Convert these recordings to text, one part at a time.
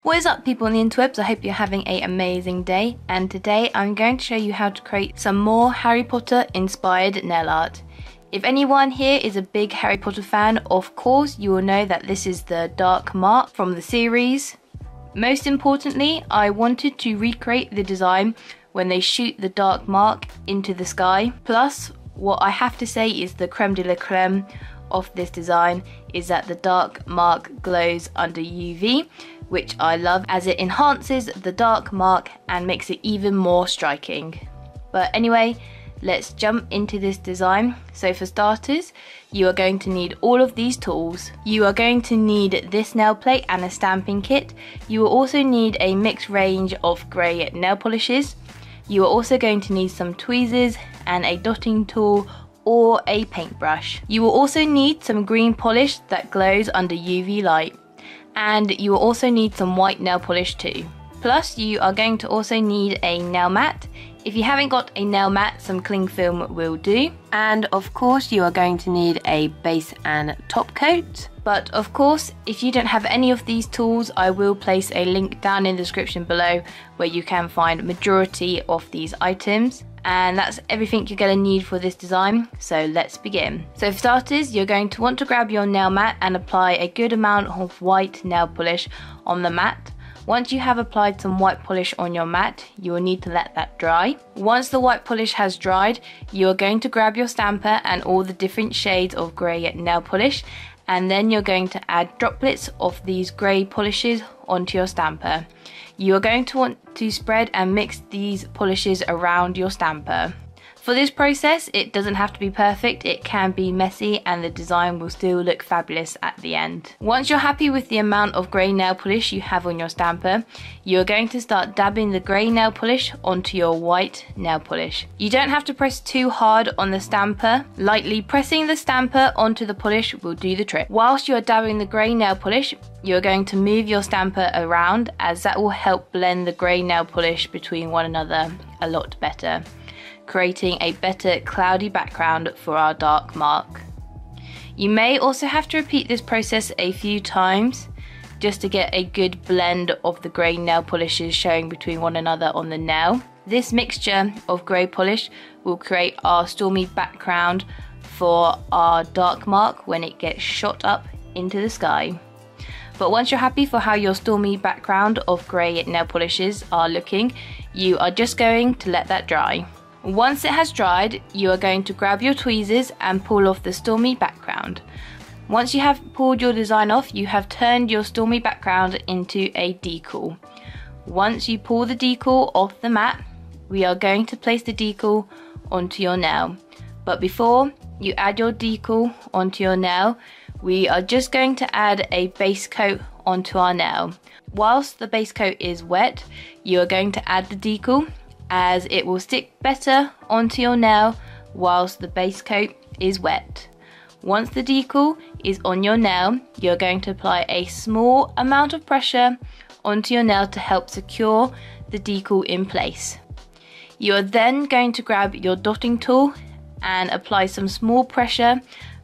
What is up, people on the interwebs? I hope you're having an amazing day, and today I'm going to show you how to create some more Harry Potter inspired nail art. If anyone here is a big Harry Potter fan, of course you will know that this is the dark mark from the series. Most importantly, I wanted to recreate the design when they shoot the dark mark into the sky. Plus, what I have to say is the creme de la creme of this design is that the dark mark glows under UV, which I love as it enhances the dark mark and makes it even more striking. But anyway, let's jump into this design. So for starters, you are going to need all of these tools. You are going to need this nail plate and a stamping kit. You will also need a mixed range of grey nail polishes. You are also going to need some tweezers and a dotting tool or a paintbrush. You will also need some green polish that glows under UV light. And you will also need some white nail polish too. Plus, you are going to also need a nail mat. If you haven't got a nail mat, some cling film will do. And of course, you are going to need a base and top coat. But of course, if you don't have any of these tools, I will place a link down in the description below where you can find majority of these items. And that's everything you're going to need for this design, so let's begin. So for starters, you're going to want to grab your nail mat and apply a good amount of white nail polish on the mat. Once you have applied some white polish on your mat, you will need to let that dry. Once the white polish has dried, you are going to grab your stamper and all the different shades of grey nail polish, and then you're going to add droplets of these grey polishes onto your stamper. You are going to want to spread and mix these polishes around your stamper. For this process, it doesn't have to be perfect, it can be messy and the design will still look fabulous at the end. Once you're happy with the amount of grey nail polish you have on your stamper, you're going to start dabbing the grey nail polish onto your white nail polish. You don't have to press too hard on the stamper. Lightly pressing the stamper onto the polish will do the trick. Whilst you're dabbing the grey nail polish, you're going to move your stamper around, as that will help blend the grey nail polish between one another a lot better, creating a better cloudy background for our dark mark. You may also have to repeat this process a few times just to get a good blend of the grey nail polishes showing between one another on the nail. This mixture of grey polish will create our stormy background for our dark mark when it gets shot up into the sky. But once you're happy for how your stormy background of grey nail polishes are looking, you are just going to let that dry. Once it has dried, you are going to grab your tweezers and pull off the stormy background. Once you have pulled your design off, you have turned your stormy background into a decal. Once you pull the decal off the mat, we are going to place the decal onto your nail. But before you add your decal onto your nail, we are just going to add a base coat onto our nail. Whilst the base coat is wet, you are going to add the decal, as it will stick better onto your nail whilst the base coat is wet. Once the decal is on your nail, you're going to apply a small amount of pressure onto your nail to help secure the decal in place. You are then going to grab your dotting tool and apply some small pressure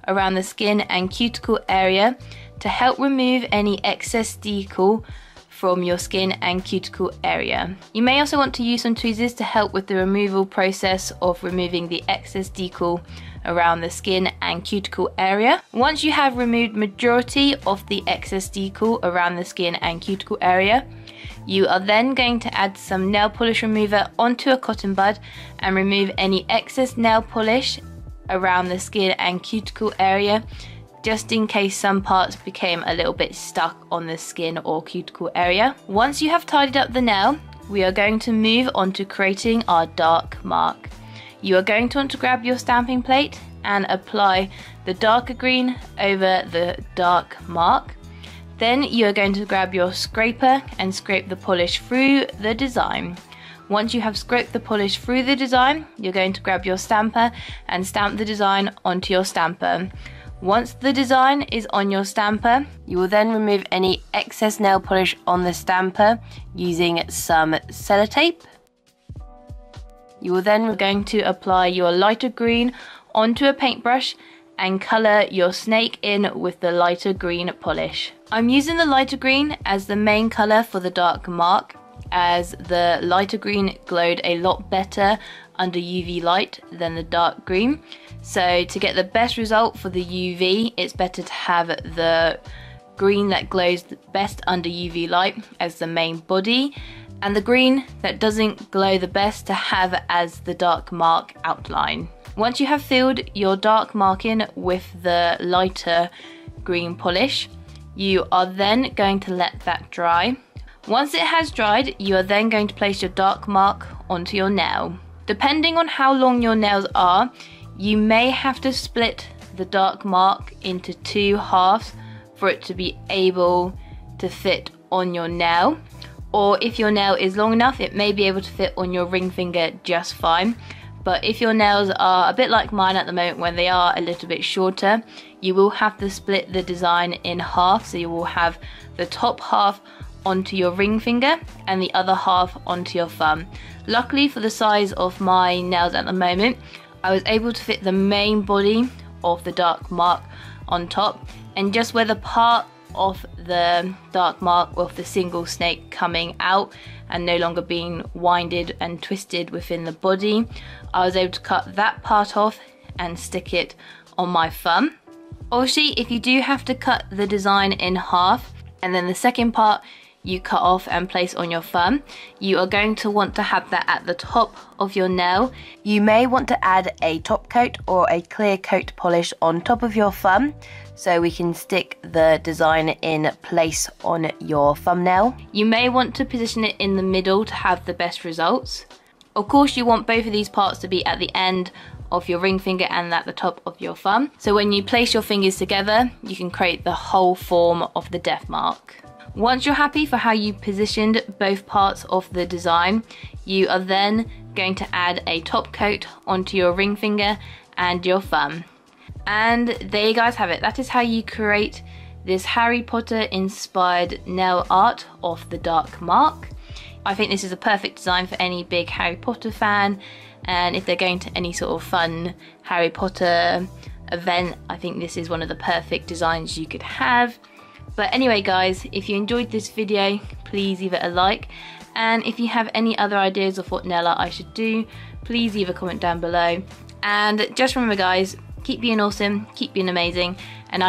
around the skin and cuticle area to help remove any excess decal from your skin and cuticle area. You may also want to use some tweezers to help with the removal process of removing the excess decal around the skin and cuticle area. Once you have removed majority of the excess decal around the skin and cuticle area, you are then going to add some nail polish remover onto a cotton bud and remove any excess nail polish around the skin and cuticle area, just in case some parts became a little bit stuck on the skin or cuticle area. Once you have tidied up the nail, we are going to move on to creating our dark mark. You are going to want to grab your stamping plate and apply the darker green over the dark mark. Then you are going to grab your scraper and scrape the polish through the design. Once you have scraped the polish through the design, you're going to grab your stamper and stamp the design onto your stamper. Once the design is on your stamper, you will then remove any excess nail polish on the stamper using some sellotape. You will then going to apply your lighter green onto a paintbrush and colour your snake in with the lighter green polish. I'm using the lighter green as the main colour for the dark mark, as the lighter green glowed a lot better under UV light than the dark green. So to get the best result for the UV, it's better to have the green that glows best under UV light as the main body, and the green that doesn't glow the best to have as the dark mark outline. Once you have filled your dark mark in with the lighter green polish, you are then going to let that dry. Once it has dried, you are then going to place your dark mark onto your nail. Depending on how long your nails are, you may have to split the dark mark into 2 halves for it to be able to fit on your nail. Or if your nail is long enough, it may be able to fit on your ring finger just fine. But if your nails are a bit like mine at the moment, when they are a little bit shorter, you will have to split the design in half. So you will have the top half onto your ring finger and the other half onto your thumb. Luckily for the size of my nails at the moment, I was able to fit the main body of the dark mark on top, and just where the part of the dark mark with the single snake coming out and no longer being winded and twisted within the body, I was able to cut that part off and stick it on my thumb. Obviously, if you do have to cut the design in half and then the second part you cut off and place on your thumb, you are going to want to have that at the top of your nail. You may want to add a top coat or a clear coat polish on top of your thumb so we can stick the design in place on your thumbnail. You may want to position it in the middle to have the best results. Of course, you want both of these parts to be at the end of your ring finger and at the top of your thumb. So when you place your fingers together, you can create the whole form of the death mark. Once you're happy for how you positioned both parts of the design, you are then going to add a top coat onto your ring finger and your thumb. And there you guys have it. That is how you create this Harry Potter inspired nail art of the dark mark. I think this is a perfect design for any big Harry Potter fan, and if they're going to any sort of fun Harry Potter event, I think this is one of the perfect designs you could have. But anyway guys, if you enjoyed this video, please leave it a like, and if you have any other ideas of what nail art I should do, please leave a comment down below. And just remember guys, keep being awesome, keep being amazing, and I